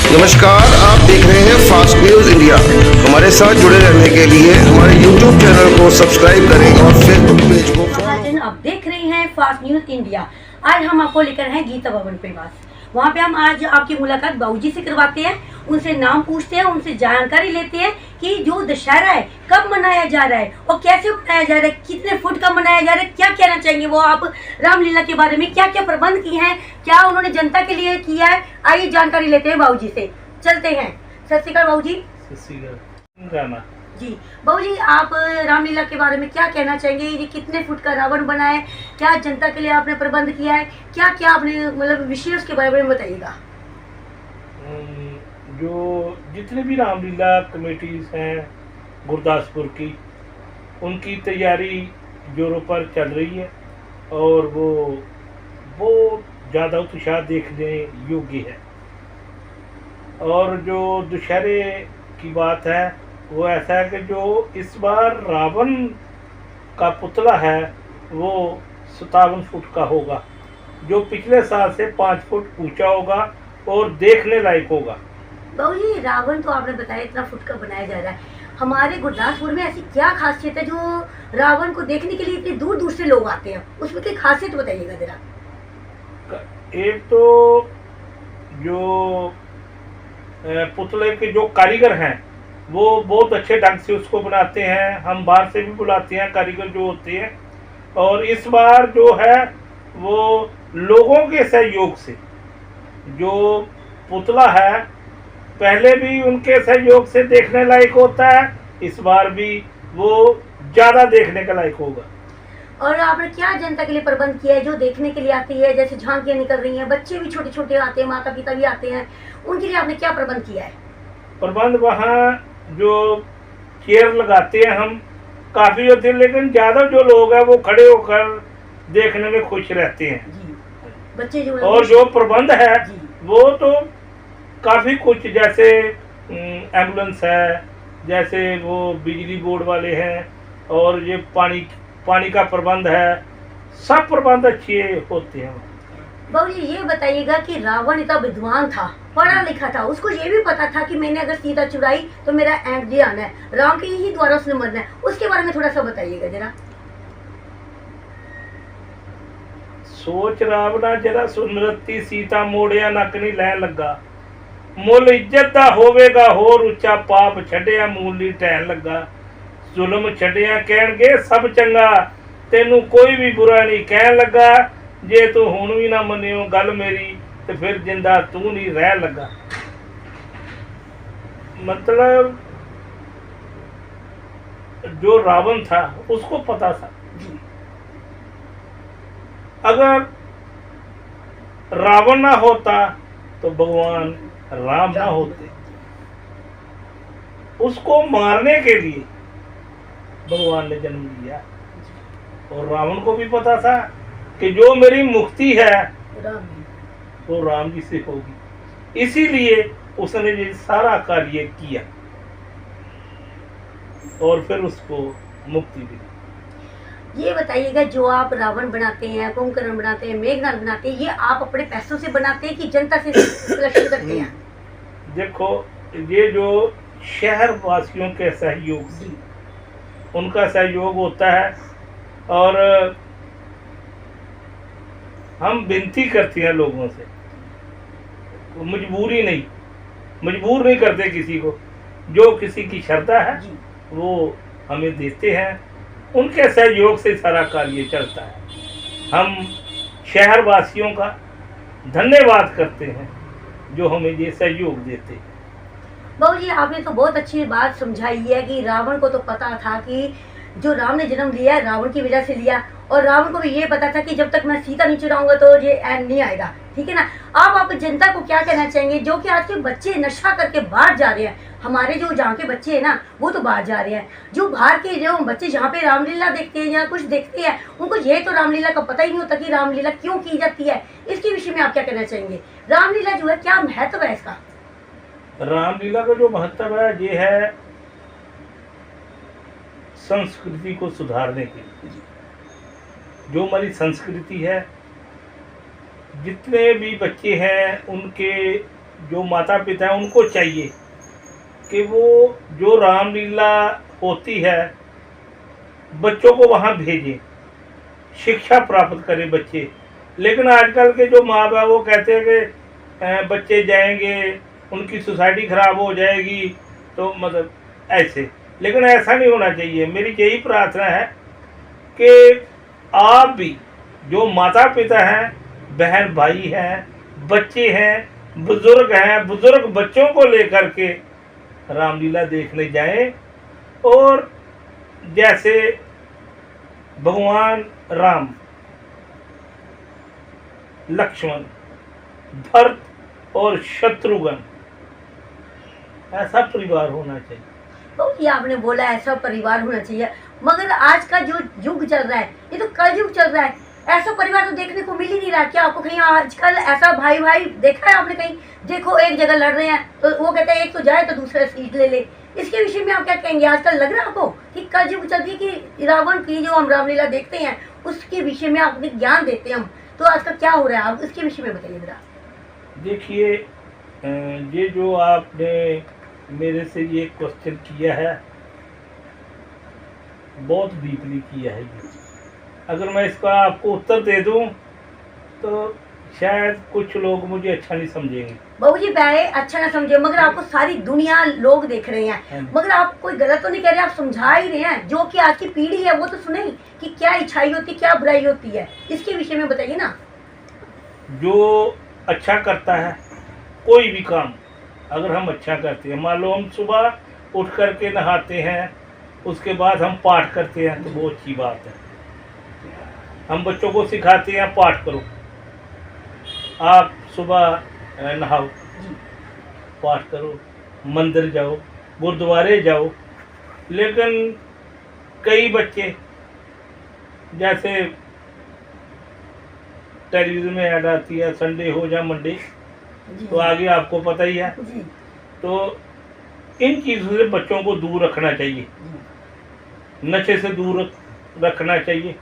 नमस्कार, आप देख रहे हैं फास्ट न्यूज इंडिया। हमारे साथ जुड़े रहने के लिए हमारे यूट्यूब चैनल को सब्सक्राइब करें और फेसबुक पेज को फॉलो। आप देख रहे हैं फास्ट न्यूज इंडिया। आज हम आपको लेकर हैं गीता भवन पे पास। वहाँ पे हम आज आपकी मुलाकात बाबूजी से करवाते हैं, उनसे नाम पूछते हैं, उनसे जानकारी लेते हैं कि जो दशहरा है कब मनाया जा रहा है और कैसे मनाया जा रहा है, कितने फुट का मनाया जा रहा है, क्या कहना चाहेंगे वो आप रामलीला के बारे में, क्या क्या प्रबंध किए हैं, क्या उन्होंने जनता के लिए किया है। आइए जानकारी लेते हैं बाबूजी से, चलते हैं। सत श्री अकाल बाबूजी। जी बाबूजी, आप रामलीला के बारे में क्या कहना चाहेंगे। ये कितने फुट का रावण बना है, क्या जनता के लिए आपने प्रबंध किया है, क्या क्या आपने मतलब विषय उसके बारे में बताइएगा। जो जितने भी रामलीला कमेटीज हैं गुरदासपुर की, उनकी तैयारी जोरों पर चल रही है और वो ज़्यादा उत्साह देखने योग्य है। और जो दशहरे की बात है वो ऐसा है कि जो इस बार रावण का पुतला है वो 57 फुट का होगा, जो पिछले साल से 5 फुट ऊंचा होगा और देखने लायक होगा। बाबूजी, रावण तो आपने बताया इतना फुट का बनाया जा रहा है, हमारे गुरदासपुर में ऐसी क्या खासियत है जो रावण को देखने के लिए इतनी दूर दूर से लोग आते हैं, उसमें की खासियत बताइएगा जरा। एक तो जो पुतले के जो कारीगर हैं वो बहुत अच्छे ढंग से उसको बनाते हैं, हम बाहर से भी बुलाते हैं कारीगर जो होते हैं। और इस बार जो है वो लोगों के सहयोग से जो पुतला है, पहले भी उनके सहयोग से देखने लायक होता है, इस बार भी वो ज़्यादा देखने का लायक होगा। और आपने क्या जनता के लिए प्रबंध किया है जो देखने के लिए आती है, जैसे झांकियाँ निकल रही हैं, बच्चे भी छोटे छोटे आते हैं, माता पिता भी आते हैं, उनके लिए आपने क्या प्रबंध किया है। प्रबंध वहाँ जो चेयर लगाते हैं हम काफ़ी होते हैं, लेकिन ज़्यादा जो लोग हैं वो खड़े होकर देखने में खुश रहते हैं जी। बच्चे जो और जो प्रबंध है वो तो काफ़ी कुछ, जैसे एम्बुलेंस है, जैसे वो बिजली बोर्ड वाले हैं, और ये पानी का प्रबंध है, सब प्रबंध अच्छे होते हैं। बाबूजी, ये बताइएगा कि रावण इतना विद्वान था, पढ़ा लिखा था, उसको ये भी पता था कि मैंने अगर सीता चुराई तो मेरा एंड ये आना है, राम के ही द्वारा उसने मरना है, उसके बारे में थोड़ा सा बताइएगा जरा। सोच रावणा जरा सुनरती सीता मोड़िया नकनी लैन लगा, मुल इज्जत दा होवेगा होर उच्चा, पाप छड्डिया मूली टहन लगा, जुल्म छड्डिया कहणगे सब चंगा, तेनू कोई भी बुरा नहीं कहन लगा, जे तू हुण भी ना मनियो गल मेरी ते फिर जिंदा तू नहीं रह लगा। मतलब जो रावण था उसको पता था अगर रावण ना होता तो भगवान राम ना होते। उसको मारने के लिए भगवान ने जन्म लिया और रावण को भी पता था कि जो मेरी मुक्ति है वो राम जी से होगी, इसीलिए उसने ये सारा कार्य किया और फिर उसको मुक्ति दी। ये बताइएगा, जो आप रावण बनाते हैं, कुंभकर्ण बनाते हैं, मेघनाथ बनाते हैं, ये आप अपने पैसों से बनाते हैं कि जनता से कलेक्शन करते हैं। देखो, ये जो शहर वासियों के सहयोग से उनका सहयोग होता है और हम विनती करते हैं लोगों से, मजबूर नहीं करते किसी को, जो किसी की श्रद्धा है वो हमें देते हैं, उनके सहयोग से सारा कार्य चलता है। हम शहर वासियों का धन्यवाद करते हैं जो हमें ये सहयोग देते हैं। बाबूजी, आपने तो बहुत अच्छी बात समझाई है कि रावण को तो पता था कि जो राम ने जन्म लिया है रावण की वजह से लिया, और रावण को भी ये पता था कि जब तक मैं सीता नहीं चुराऊंगा तो ये एंड नहीं आएगा, ठीक है ना। आप जनता को क्या कहना चाहेंगे जो कि आज के बच्चे नशा करके बाहर जा रहे हैं, हमारे जो जहाँ के बच्चे हैं ना वो तो बाहर जा रहे हैं, जो बाहर के जो बच्चे जहाँ पे रामलीला देखते हैं या कुछ देखते हैं, उनको ये तो रामलीला का पता ही नहीं होता कि रामलीला क्यों की जाती है। इसके विषय में आप क्या कहना चाहेंगे, रामलीला जो है क्या महत्व है इसका। रामलीला का जो महत्व है ये है संस्कृति को सुधारने के लिए। जो हमारी संस्कृति है, जितने भी बच्चे हैं उनके जो माता पिता हैं उनको चाहिए कि वो जो रामलीला होती है बच्चों को वहाँ भेजें, शिक्षा प्राप्त करें बच्चे। लेकिन आजकल के जो माँ बाप वो कहते हैं कि बच्चे जाएंगे उनकी सोसाइटी खराब हो जाएगी, तो मतलब ऐसे, लेकिन ऐसा नहीं होना चाहिए। मेरी यही प्रार्थना है कि आप भी जो माता पिता हैं, बहन भाई हैं, बच्चे हैं, बुजुर्ग बच्चों को लेकर के रामलीला देखने जाएं, और जैसे भगवान राम, लक्ष्मण, भरत और शत्रुघ्न, ऐसा परिवार होना चाहिए। तो ये आपने बोला ऐसा परिवार होना चाहिए, मगर आज का जो युग चल रहा है ये तो कलयुग चल रहा है, ऐसा परिवार तो देखने को मिल ही नहीं रहा। क्या आपको कहीं आजकल ऐसा भाई भाई देखा है आपने कहीं? देखो एक जगह लड़ रहे हैं तो वो कहते हैं एक तो जाए तो दूसरा सीट ले ले। इसके विषय में आप क्या कहेंगे? आजकल लग रहा है आपको कि कलयुग चल रही है कि रावण की जो हम रामलीला देखते हैं उसके विषय में आपने ज्ञान देते हैं हम, तो आजकल क्या हो रहा है आप इसके विषय में बताइए जरा। देखिए, ये जो आपने मेरे से ये क्वेश्चन किया है बहुत डीपली किया है ये। अगर मैं इसका आपको उत्तर दे दूं तो शायद कुछ लोग मुझे अच्छा नहीं समझेंगे। बहू जी भाई अच्छा ना समझे, मगर आपको सारी दुनिया लोग देख रहे हैं, मगर आप कोई गलत तो नहीं कह रहे, आप समझा ही रहे हैं। जो कि आज की पीढ़ी है वो तो सुने ही कि क्या अच्छाई होती क्या बुराई होती है, इसके विषय में बताइए ना। जो अच्छा करता है कोई भी काम, अगर हम अच्छा करते हैं, मान लो हम सुबह उठ करके नहाते हैं, उसके बाद हम पाठ करते हैं, तो वो अच्छी बात है। हम बच्चों को सिखाते हैं पाठ करो, आप सुबह नहाओ, पाठ करो, मंदिर जाओ, गुरुद्वारे जाओ। लेकिन कई बच्चे, जैसे टेलीविज़न में ऐड आती है संडे हो या मंडे, तो आगे आपको पता ही है। तो इन चीज़ों से बच्चों को दूर रखना चाहिए, नशे से दूर रखना चाहिए।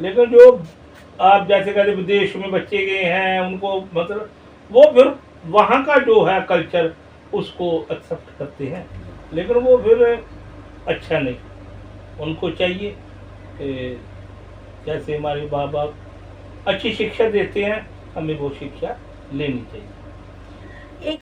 लेकिन जो आप जैसे कहते विदेश में बच्चे गए हैं उनको मतलब वो फिर वहाँ का जो है कल्चर उसको एक्सेप्ट करते हैं, लेकिन वो फिर अच्छा नहीं। उनको चाहिए कि जैसे हमारे माँ बाप अच्छी शिक्षा देते हैं, हमें वो शिक्षा लेनी चाहिए।